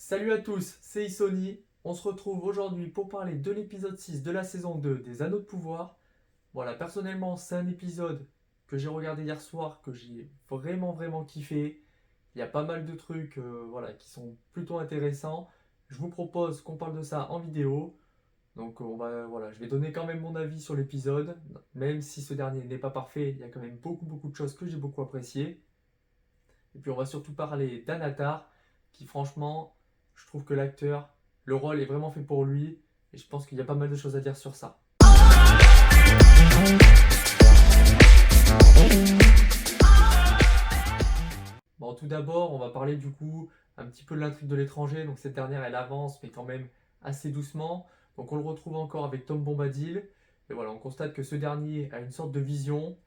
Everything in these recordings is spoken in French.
Salut à tous, c'est Isoni. On se retrouve aujourd'hui pour parler de l'épisode 6 de la saison 2 des Anneaux de Pouvoir. Voilà, personnellement, c'est un épisode que j'ai regardé hier soir, que j'ai vraiment kiffé. Il y a pas mal de trucs voilà, qui sont plutôt intéressants. Je vous propose qu'on parle de ça en vidéo. Donc voilà, je vais donner quand même mon avis sur l'épisode. Même si ce dernier n'est pas parfait, il y a quand même beaucoup de choses que j'ai beaucoup appréciées. Et puis on va surtout parler d'Anatar, qui franchement, je trouve que l'acteur, le rôle est vraiment fait pour lui, et je pense qu'il y a pas mal de choses à dire sur ça. Bon, tout d'abord, on va parler du coup un petit peu de l'intrigue de l'étranger. Donc cette dernière, elle avance, mais quand même assez doucement. Donc on le retrouve encore avec Tom Bombadil. Et voilà, on constate que ce dernier a une sorte de vision,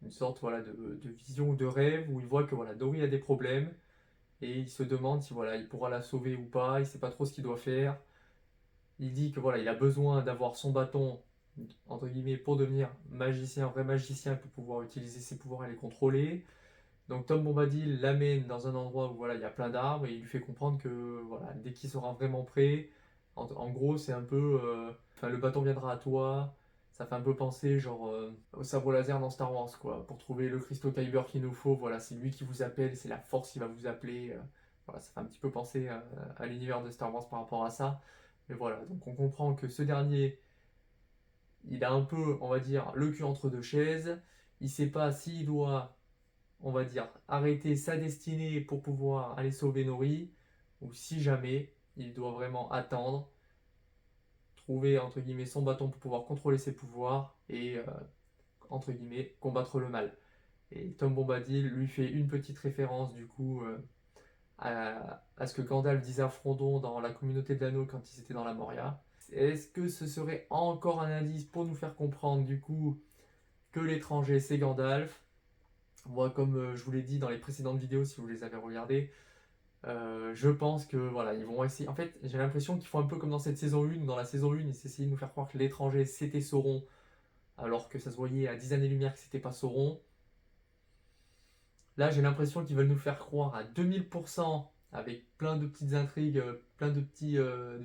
une sorte voilà, de vision ou de rêve, où il voit que voilà, Dory a des problèmes, et il se demande si voilà, il pourra la sauver ou pas, il sait pas trop ce qu'il doit faire. Il dit que voilà, il a besoin d'avoir son bâton entre guillemets pour devenir magicien, vrai magicien pour pouvoir utiliser ses pouvoirs et les contrôler. Donc Tom Bombadil l'amène dans un endroit où voilà, il y a plein d'arbres et il lui fait comprendre que voilà, dès qu'il sera vraiment prêt, en gros c'est un peu enfin, le bâton viendra à toi. Ça fait un peu penser genre au sabre laser dans Star Wars quoi. Pour trouver le cristaux Kyber qu'il nous faut, voilà, c'est lui qui vous appelle, c'est la force qui va vous appeler. Voilà, ça fait un petit peu penser à l'univers de Star Wars par rapport à ça. Mais voilà, donc on comprend que ce dernier, il a un peu, on va dire, le cul entre deux chaises. Il sait pas s'il doit, on va dire, arrêter sa destinée pour pouvoir aller sauver Nori, ou si jamais il doit vraiment attendre, trouver entre guillemets son bâton pour pouvoir contrôler ses pouvoirs et entre guillemets combattre le mal. Et Tom Bombadil lui fait une petite référence du coup à ce que Gandalf disait à Frodon dans la communauté de l'anneau quand ils étaient dans la Moria. Est-ce que ce serait encore un indice pour nous faire comprendre du coup que l'étranger c'est Gandalf? Moi, comme je vous l'ai dit dans les précédentes vidéos, si vous les avez regardées, je pense que voilà, ils vont essayer. En fait, j'ai l'impression qu'ils font un peu comme dans cette saison 1. Dans la saison 1, ils essayaient de nous faire croire que l'étranger c'était Sauron, alors que ça se voyait à 10 années-lumière que c'était pas Sauron. Là, j'ai l'impression qu'ils veulent nous faire croire à 2000% avec plein de petites intrigues, plein de petits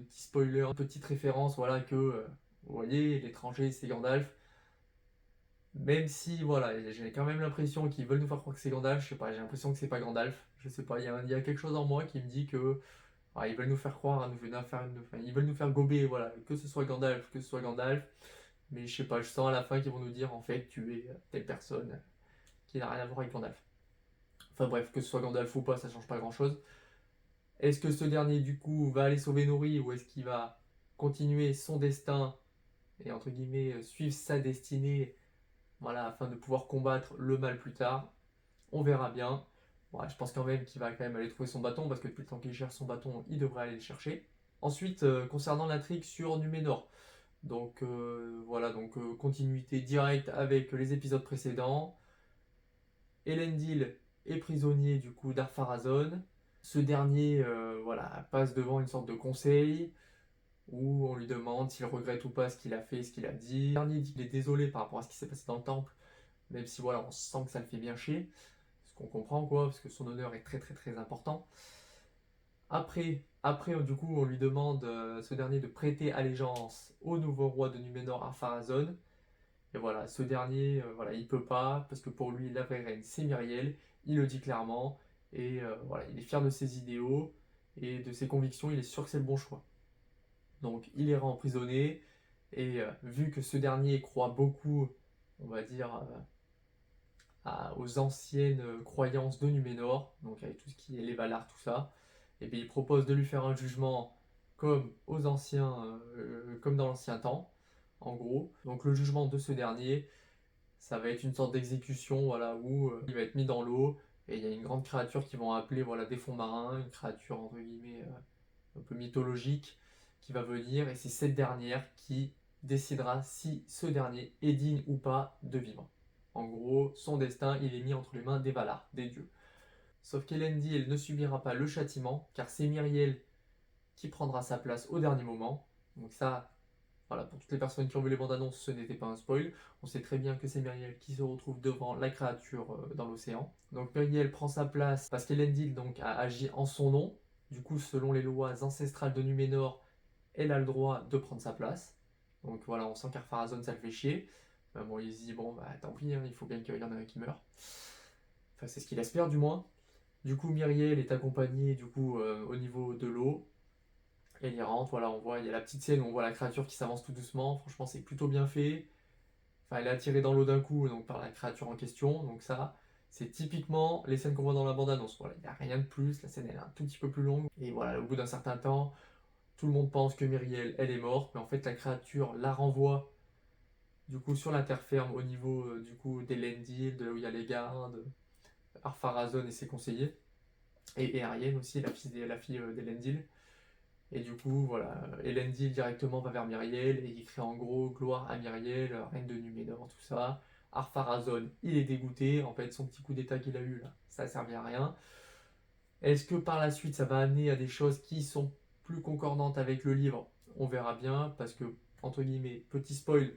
spoilers, de petites références, voilà, que vous voyez, l'étranger c'est Gandalf. Même si, voilà, j'ai quand même l'impression qu'ils veulent nous faire croire que c'est Gandalf, je sais pas, j'ai l'impression que c'est pas Gandalf, je sais pas, il y a quelque chose en moi qui me dit que ils veulent nous faire croire, enfin, ils veulent nous faire gober, voilà, que ce soit Gandalf, que ce soit Gandalf, mais je sais pas, je sens à la fin qu'ils vont nous dire en fait tu es telle personne qui n'a rien à voir avec Gandalf. Enfin bref, que ce soit Gandalf ou pas, ça change pas grand chose. Est-ce que ce dernier du coup va aller sauver Nori ou est-ce qu'il va continuer son destin et entre guillemets suivre sa destinée, voilà, afin de pouvoir combattre le mal plus tard? On verra bien. Ouais, je pense qu'il va quand même aller trouver son bâton parce que depuis le temps qu'il cherche son bâton, il devrait aller le chercher. Ensuite, concernant l'intrigue sur Numénor, donc voilà, donc continuité directe avec les épisodes précédents. Elendil est prisonnier du coup d'Ar-Pharazôn. Ce dernier voilà, passe devant une sorte de conseil où on lui demande s'il regrette ou pas ce qu'il a fait, ce qu'il a dit. Le dernier dit qu'il est désolé par rapport à ce qui s'est passé dans le temple, même si voilà, on sent que ça le fait bien chier. Ce qu'on comprend quoi, parce que son honneur est très important. Après du coup, on lui demande ce dernier de prêter allégeance au nouveau roi de Numénor, Ar-Pharazôn. Et voilà, ce dernier, voilà, il peut pas, parce que pour lui, la vraie reine, c'est Myriel. Il le dit clairement, et voilà, il est fier de ses idéaux et de ses convictions. Il est sûr que c'est le bon choix. Donc, il ira emprisonné, et vu que ce dernier croit beaucoup, on va dire, aux anciennes croyances de Numénor, donc avec tout ce qui est les Valar, tout ça, et bien il propose de lui faire un jugement comme aux anciens, comme dans l'ancien temps, en gros. Donc le jugement de ce dernier, ça va être une sorte d'exécution, voilà, où il va être mis dans l'eau et il y a une grande créature qui vont appeler voilà des fonds marins, une créature entre guillemets un peu mythologique qui va venir et c'est cette dernière qui décidera si ce dernier est digne ou pas de vivre. En gros, son destin, il est mis entre les mains des Valar, des dieux. Sauf qu'Elendil ne subira pas le châtiment, car c'est Myriel qui prendra sa place au dernier moment. Donc ça, voilà, pour toutes les personnes qui ont vu les bandes annonces, ce n'était pas un spoil. On sait très bien que c'est Myriel qui se retrouve devant la créature dans l'océan. Donc Myriel prend sa place parce qu'Elendil donc a agi en son nom. Du coup, selon les lois ancestrales de Numénor, elle a le droit de prendre sa place. Donc voilà, on sent qu'Ar-Pharazôn, ça le fait chier. Bon, il se dit, bon, bah tant pis, hein, il faut bien qu'il y en ait un qui meure. Enfin, c'est ce qu'il espère du moins. Du coup, Myriel est accompagnée du coup au niveau de l'eau. Elle y rentre, voilà, on voit, il y a la petite scène où on voit la créature qui s'avance tout doucement. Franchement, c'est plutôt bien fait. Enfin, elle est attirée dans l'eau d'un coup donc par la créature en question. Donc ça, c'est typiquement les scènes qu'on voit dans la bande-annonce. Voilà, il n'y a rien de plus. La scène elle est un tout petit peu plus longue. Et voilà, au bout d'un certain temps, tout le monde pense que Myriel, elle est morte. Mais en fait, la créature la renvoie du coup sur la terre ferme au niveau du coup d'Elendil, de là où il y a les gardes, Ar-Pharazôn et ses conseillers. Et Ariane aussi, la fille d'Elendil. Et du coup, voilà, Elendil directement va vers Myriel et il crie en gros gloire à Myriel, reine de Numénor, tout ça. Ar-Pharazôn, il est dégoûté. En fait, son petit coup d'état qu'il a eu là, ça a servi à rien. Est-ce que par la suite, ça va amener à des choses qui sont plus concordantes avec le livre? On verra bien, parce que, entre guillemets, petit spoil,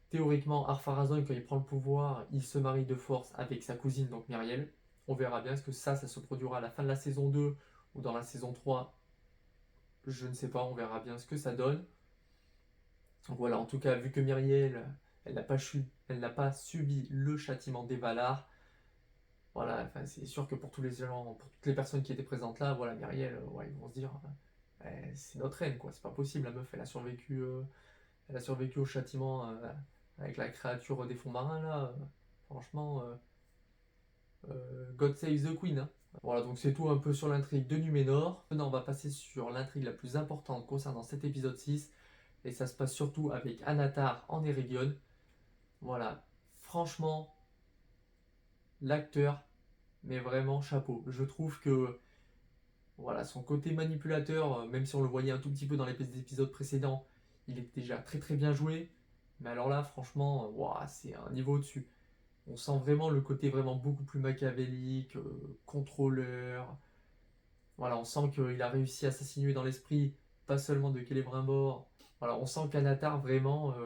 théoriquement, Ar-Pharazôn, quand il prend le pouvoir, il se marie de force avec sa cousine, donc Myriel. On verra bien, est-ce que ça se produira à la fin de la saison 2 ou dans la saison 3? Je ne sais pas, on verra bien ce que ça donne. Donc voilà, en tout cas, vu que Myriel, elle n'a pas subi le châtiment des Valar, voilà, enfin, c'est sûr que pour tous les gens, pour toutes les personnes qui étaient présentes là, voilà, Myriel, ouais, ils vont se dire, c'est notre reine, quoi, c'est pas possible, la meuf, elle a survécu au châtiment avec la créature des fonds marins, là, franchement, God save the Queen, hein. Voilà, donc c'est tout un peu sur l'intrigue de Numénor. Maintenant, on va passer sur l'intrigue la plus importante concernant cet épisode 6. Et ça se passe surtout avec Anatar en Eregion. Voilà, franchement, l'acteur, mais vraiment chapeau. Je trouve que voilà, son côté manipulateur, même si on le voyait un tout petit peu dans les épisodes précédents, il est déjà très très bien joué. Mais alors là, franchement, ouah, c'est un niveau au-dessus. On sent vraiment le côté vraiment beaucoup plus machiavélique, contrôleur. Voilà, on sent qu'il a réussi à s'insinuer dans l'esprit, pas seulement de Celebrimbor. Voilà, on sent qu'Anatar, vraiment,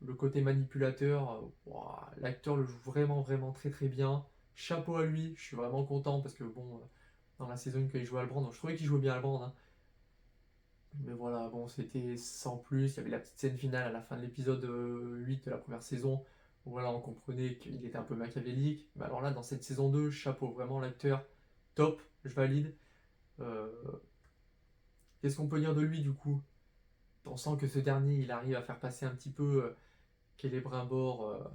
le côté manipulateur, ouah, l'acteur le joue vraiment, vraiment très très bien. Chapeau à lui, je suis vraiment content parce que bon, dans la saison 1 quand il jouait Albrand, donc je trouvais qu'il jouait bien Albrand, hein. Mais voilà, bon, c'était sans plus. Il y avait la petite scène finale à la fin de l'épisode 8 de la première saison, où voilà, on comprenait qu'il était un peu machiavélique. Mais alors là, dans cette saison 2, chapeau, vraiment l'acteur, top, je valide. Euh, Qu'est-ce qu'on peut dire de lui du coup? On sent que ce dernier, il arrive à faire passer un petit peu Celebrimbor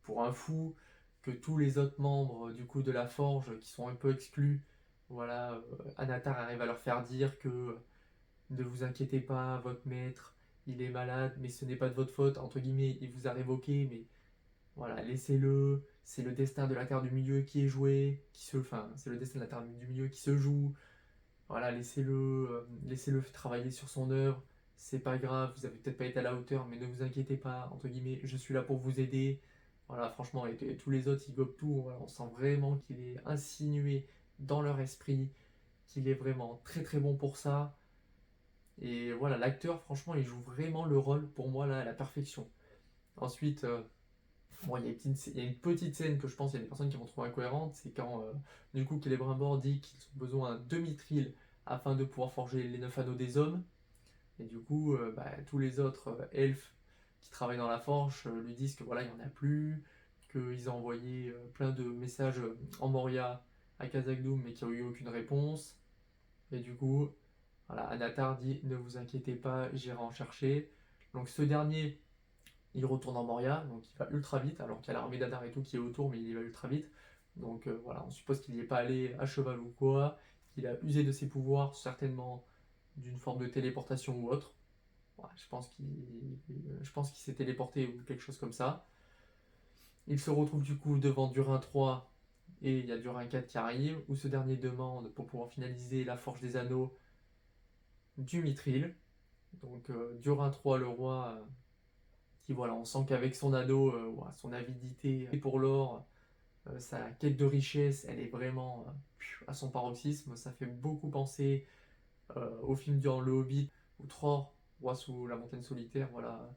pour un fou, que tous les autres membres du coup de la Forge qui sont un peu exclus, voilà, Anatar arrive à leur faire dire que ne vous inquiétez pas, votre maître, il est malade, mais ce n'est pas de votre faute, entre guillemets, il vous a révoqué, mais voilà, laissez-le, c'est le destin de la Terre du Milieu qui est joué, enfin, c'est le destin de la Terre du Milieu qui se joue, voilà, laissez-le travailler sur son œuvre, c'est pas grave, vous avez peut-être pas été à la hauteur, mais ne vous inquiétez pas, entre guillemets, je suis là pour vous aider. Voilà, franchement, et tous les autres, ils gobent tout, voilà, on sent vraiment qu'il est insinué dans leur esprit, qu'il est vraiment très très bon pour ça. Et voilà, l'acteur, franchement, il joue vraiment le rôle pour moi là à la perfection. Ensuite, bon, il y a une petite scène que je pense qu'il y a des personnes qui vont trouver incohérente, c'est quand du coup Celebrimbor dit qu'ils ont besoin d'un mithril afin de pouvoir forger les 9 anneaux des hommes. Et du coup, bah, tous les autres elfes qui travaillent dans la forge lui disent que voilà, il n'y en a plus, qu'ils ont envoyé plein de messages en Moria à Khazad-dûm mais qu'il n'y a eu aucune réponse. Et du coup, voilà, Anatar dit ne vous inquiétez pas, j'irai en chercher. Donc ce dernier, il retourne en Moria, donc il va ultra vite, alors qu'il y a l'armée d'Adar et tout qui est autour, mais il y va ultra vite. Donc voilà, on suppose qu'il n'y est pas allé à cheval ou quoi, qu'il a usé de ses pouvoirs, certainement d'une forme de téléportation ou autre. Ouais, je pense qu'il s'est téléporté ou quelque chose comme ça. Il se retrouve du coup devant Durin 3 et il y a Durin 4 qui arrive, où ce dernier demande pour pouvoir finaliser la forge des anneaux du mithril. Donc Durin 3, le roi, qui voilà, on sent qu'avec son anneau, ouais, son avidité pour l'or, sa quête de richesse, elle est vraiment à son paroxysme. Ça fait beaucoup penser au film durant Le Hobbit, où Tror, roi sous la montagne solitaire, voilà,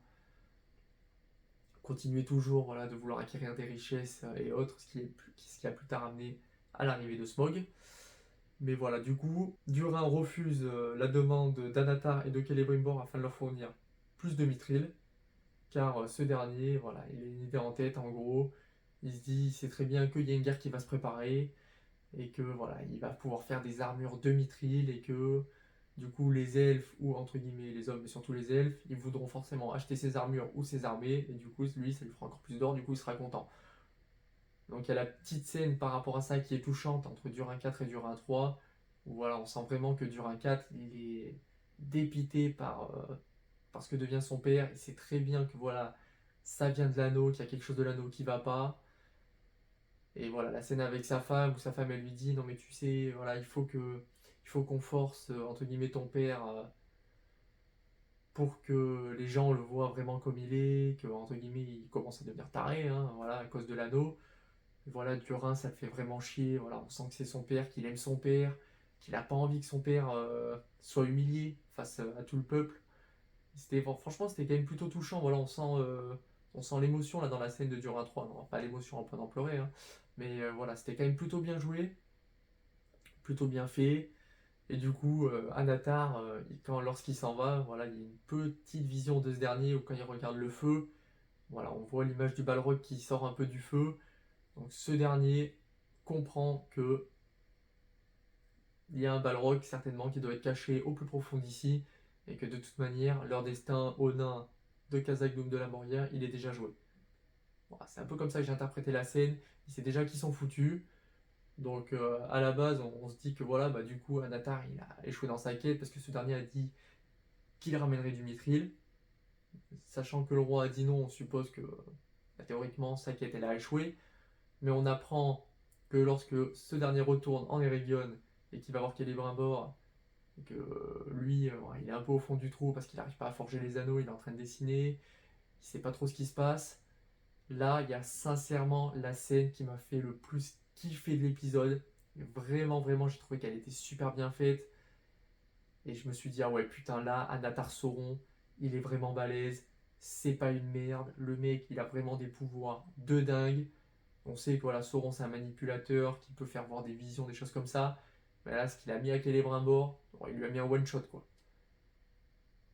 continuait toujours voilà, de vouloir acquérir des richesses et autres, ce qui a plus tard amené à l'arrivée de Smaug. Mais voilà, du coup, Durin refuse la demande d'Anatar et de Celebrimbor afin de leur fournir plus de mithril, car ce dernier, voilà, il a une idée en tête, en gros, il se dit, il sait très bien qu'il y a une guerre qui va se préparer, et que voilà, il va pouvoir faire des armures de mithril, et que du coup les elfes, ou entre guillemets les hommes, mais surtout les elfes, ils voudront forcément acheter ses armures ou ses armées, et du coup lui ça lui fera encore plus d'or, du coup il sera content. Donc il y a la petite scène par rapport à ça qui est touchante entre Durin 4 et Durin 3, où voilà, on sent vraiment que Durin 4, il est dépité par ce que devient son père, il sait très bien que voilà, ça vient de l'anneau, qu'il y a quelque chose de l'anneau qui va pas. Et voilà, la scène avec sa femme, où sa femme elle lui dit non mais tu sais, voilà, il faut qu'on force entre guillemets ton père pour que les gens le voient vraiment comme il est, que entre guillemets il commence à devenir taré, hein, voilà, à cause de l'anneau. Et voilà, Durin, ça le fait vraiment chier. Voilà, on sent que c'est son père, qu'il aime son père, qu'il a pas envie que son père soit humilié face à tout le peuple. Franchement, c'était quand même plutôt touchant. Voilà, on sent l'émotion là dans la scène de Durin 3. Non, pas l'émotion en point d'en pleurer, hein. Mais voilà, c'était quand même plutôt bien joué, plutôt bien fait. Et du coup, Anatar, lorsqu'il s'en va, voilà, il y a une petite vision de ce dernier où quand il regarde le feu, voilà, on voit l'image du Balrog qui sort un peu du feu. Donc ce dernier comprend que il y a un Balrog certainement qui doit être caché au plus profond d'ici et que de toute manière, leur destin aux nains de Khazad-dûm de la Moria, il est déjà joué. Voilà, c'est un peu comme ça que j'ai interprété la scène. Il sait déjà qu'ils sont foutus. Donc à la base, on se dit que voilà, bah, du coup, Anatar il a échoué dans sa quête parce que ce dernier a dit qu'il ramènerait du mithril. Sachant que le roi a dit non, on suppose que bah, théoriquement sa quête elle a échoué. Mais on apprend que lorsque ce dernier retourne en Eregion et qu'il va voir Celebrimbor, et que lui, il est un peu au fond du trou parce qu'il n'arrive pas à forger les anneaux, il est en train de dessiner, il sait pas trop ce qui se passe. Là, il y a sincèrement la scène qui m'a fait le plus kiffer de l'épisode. Vraiment, vraiment, j'ai trouvé qu'elle était super bien faite. Et je me suis dit, ah ouais, putain, là, Anatar Sauron, il est vraiment balèze. C'est pas une merde. Le mec, il a vraiment des pouvoirs de dingue. On sait que voilà, Sauron, c'est un manipulateur qui peut faire voir des visions, des choses comme ça. Mais là, ce qu'il a mis à Celebrimbor, bon, il lui a mis un one-shot, quoi.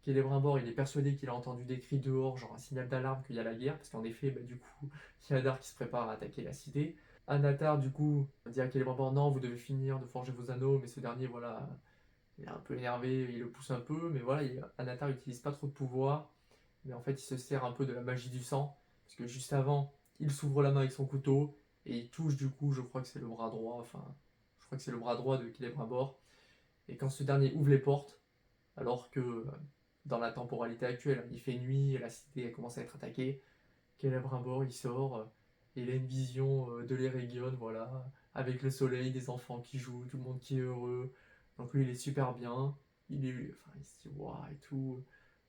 Celebrimbor, il est persuadé qu'il a entendu des cris dehors, genre un signal d'alarme qu'il y a la guerre, parce qu'en effet, bah, du coup, il y a Hadar qui se prépare à attaquer la cité. Anatar, du coup, dit à Celebrimbor, non, vous devez finir de forger vos anneaux, mais ce dernier, voilà, il est un peu énervé, il le pousse un peu, mais voilà, Anatar n'utilise pas trop de pouvoir, mais en fait, il se sert un peu de la magie du sang, parce que juste avant, il s'ouvre la main avec son couteau, et il touche, du coup, je crois que c'est le bras droit, enfin, je crois que c'est le bras droit de Celebrimbor, et quand ce dernier ouvre les portes, alors que dans la temporalité actuelle, il fait nuit, et la cité commence à être attaquée, Celebrimbor, il sort, et il a une vision de l'Eregion, voilà, avec le soleil, des enfants qui jouent, tout le monde qui est heureux. Donc lui, il est super bien. Enfin, il se dit, waouh, et tout.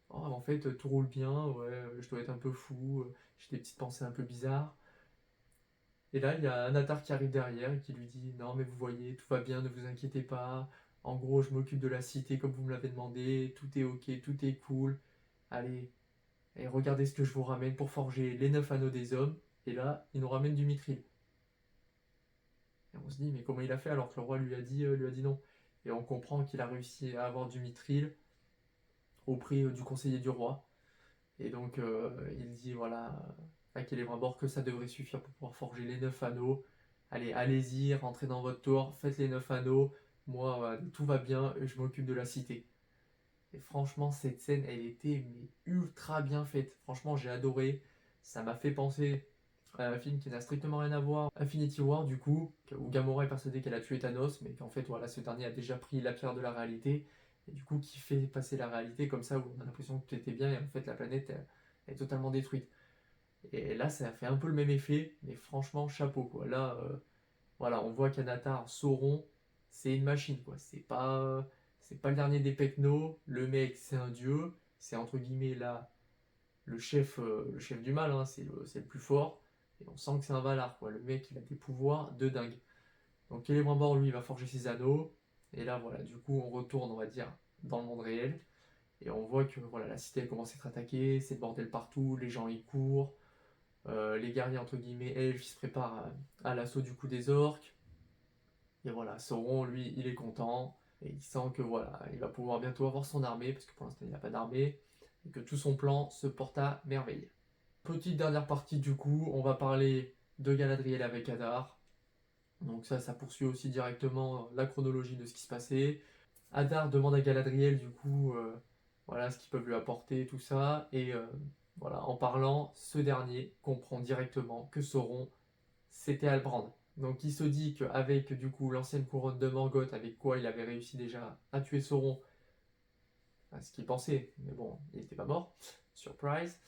Oh, en fait, tout roule bien, ouais, je dois être un peu fou, j'ai des petites pensées un peu bizarres. Et là, il y a Anatar qui arrive derrière et qui lui dit, non, mais vous voyez, tout va bien, ne vous inquiétez pas. En gros, je m'occupe de la cité comme vous me l'avez demandé, tout est ok, tout est cool. Allez, et regardez ce que je vous ramène pour forger les 9 anneaux des hommes. Et là, il nous ramène du mithril. Et on se dit, mais comment il a fait alors que le roi lui a dit non. Et on comprend qu'il a réussi à avoir du mithril au prix du conseiller du roi. Et donc, il dit, voilà, à Celebrimbor que ça devrait suffire pour pouvoir forger les 9 anneaux. Allez, allez-y, rentrez dans votre tour, faites les 9 anneaux. Moi, tout va bien, je m'occupe de la cité. Et franchement, cette scène, elle était mais, ultra bien faite. Franchement, j'ai adoré. Ça m'a fait penser à un film qui n'a strictement rien à voir, Infinity War, du coup, où Gamora est persuadée qu'elle a tué Thanos, mais qu'en fait, voilà, ce dernier a déjà pris la pierre de la réalité, et du coup, qui fait passer la réalité comme ça, où on a l'impression que tout était bien, et en fait, la planète est totalement détruite. Et là, ça a fait un peu le même effet, mais franchement, chapeau, quoi. Là, voilà, on voit qu'Anatar, Sauron, c'est une machine, quoi. C'est pas le dernier des Pecnos. Le mec, c'est un dieu. C'est entre guillemets là le chef du mal, hein, c'est le plus fort. Et on sent que c'est un Valar, quoi. Le mec, il a des pouvoirs de dingue. Donc Celebrimbor, lui, il va forger ses anneaux. Et là, voilà, du coup, on retourne, on va dire, dans le monde réel. Et on voit que voilà, la cité elle commence à être attaquée, c'est le bordel partout, les gens y courent. Les guerriers entre guillemets elfes ils se préparent à l'assaut du coup des orques. Et voilà, Sauron, lui, il est content, et il sent que voilà, il va pouvoir bientôt avoir son armée, parce que pour l'instant il n'a pas d'armée, et que tout son plan se porte à merveille. Petite dernière partie du coup, on va parler de Galadriel avec Hadar. Donc ça poursuit aussi directement la chronologie de ce qui se passait. Hadar demande à Galadriel du coup, voilà, ce qu'ils peuvent lui apporter, tout ça, et voilà, en parlant, ce dernier comprend directement que Sauron, c'était Halbrand. Donc il se dit qu'avec du coup l'ancienne couronne de Morgoth, avec quoi il avait réussi déjà à tuer Sauron, ce qu'il pensait, mais bon, il n'était pas mort, surprise.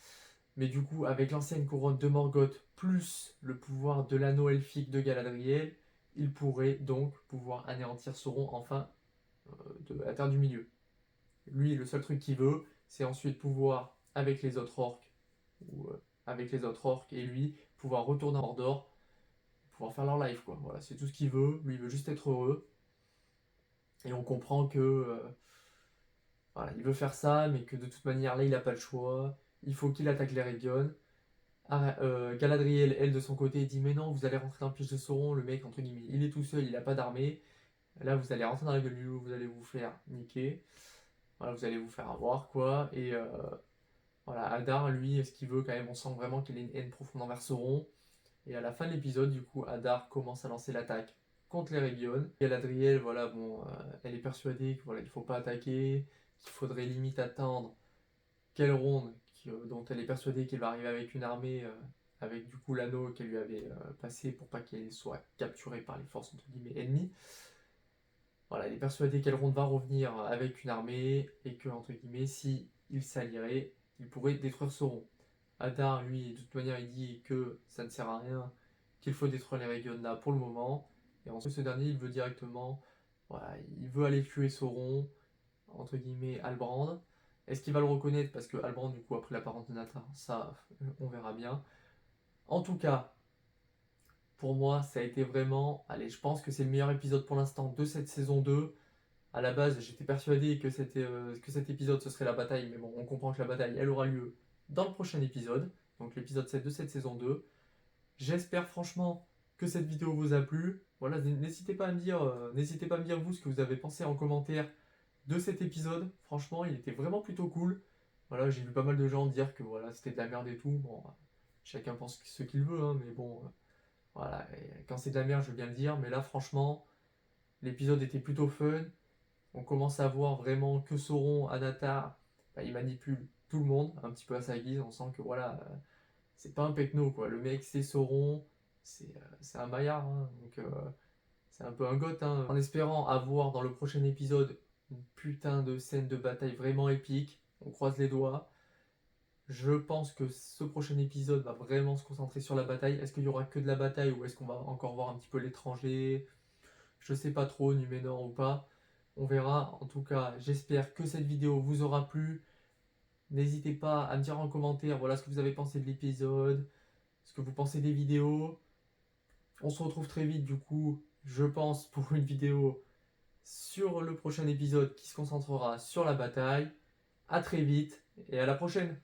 Mais du coup, avec l'ancienne couronne de Morgoth, plus le pouvoir de l'anneau elfique de Galadriel, il pourrait donc pouvoir anéantir Sauron enfin de la Terre du Milieu. Lui, le seul truc qu'il veut, c'est ensuite pouvoir, avec les autres orques, ou avec les autres orques et lui, pouvoir retourner à Mordor, pouvoir faire leur life, quoi. Voilà, c'est tout ce qu'il veut. Lui, il veut juste être heureux. Et on comprend que voilà, il veut faire ça, mais que de toute manière, là, il n'a pas le choix. Il faut qu'il attaque les Région. Galadriel, elle, de son côté, dit mais non, vous allez rentrer dans le piège de Sauron. Le mec, entre guillemets, il est tout seul, il n'a pas d'armée. Là, vous allez rentrer dans la gueule du loup, vous allez vous faire niquer. Voilà, vous allez vous faire avoir, quoi. Et voilà, Hadar, lui, ce qu'il veut quand même, on sent vraiment qu'il a une haine profonde envers Sauron. Et à la fin de l'épisode, du coup, Hadar commence à lancer l'attaque contre les Région. Galadriel, voilà, bon, elle est persuadée qu'il voilà, il faut pas attaquer, qu'il faudrait limite attendre qu'Elrond, dont elle est persuadée qu'il va arriver avec une armée, avec du coup l'anneau qu'elle lui avait passé pour pas qu'elle soit capturée par les forces entre guillemets ennemies. Voilà, elle est persuadée qu'Elrond va revenir avec une armée et que, entre guillemets, si il s'allierait, il pourrait détruire Sauron. Hadar, lui, de toute manière, il dit que ça ne sert à rien, qu'il faut détruire les Région là pour le moment. Et ensuite, ce dernier, il veut directement, voilà, il veut aller tuer Sauron, entre guillemets, Halbrand. Est-ce qu'il va le reconnaître parce que Halbrand, du coup, a pris l'apparence de Nathan? Ça, on verra bien. En tout cas, pour moi, ça a été vraiment. Allez, je pense que c'est le meilleur épisode pour l'instant de cette saison 2. À la base, j'étais persuadé que cet épisode ce serait la bataille, mais bon, on comprend que la bataille elle aura lieu dans le prochain épisode, donc l'épisode 7 de cette saison 2. J'espère franchement que cette vidéo vous a plu. Voilà, n'hésitez pas à me dire, vous ce que vous avez pensé en commentaire de cet épisode. Franchement, il était vraiment plutôt cool. Voilà, j'ai vu pas mal de gens dire que voilà, c'était de la merde et tout. Bon, chacun pense ce qu'il veut, hein, mais bon, voilà, et quand c'est de la merde, je veux bien le dire, mais là, franchement, l'épisode était plutôt fun. On commence à voir vraiment que Sauron, Anatar, bah, il manipule tout le monde, un petit peu à sa guise. On sent que voilà, c'est pas un pecno quoi. Le mec, c'est Sauron, c'est un Maillard, hein, donc c'est un peu un goth. Hein. En espérant avoir dans le prochain épisode une putain de scène de bataille vraiment épique, on croise les doigts. Je pense que ce prochain épisode va vraiment se concentrer sur la bataille. Est-ce qu'il y aura que de la bataille ou est-ce qu'on va encore voir un petit peu l'étranger? Je sais pas trop, Numénor ou pas. On verra. En tout cas, j'espère que cette vidéo vous aura plu. N'hésitez pas à me dire en commentaire voilà ce que vous avez pensé de l'épisode, ce que vous pensez des vidéos. On se retrouve très vite du coup, je pense, pour une vidéo sur le prochain épisode qui se concentrera sur la bataille. A très vite et à la prochaine.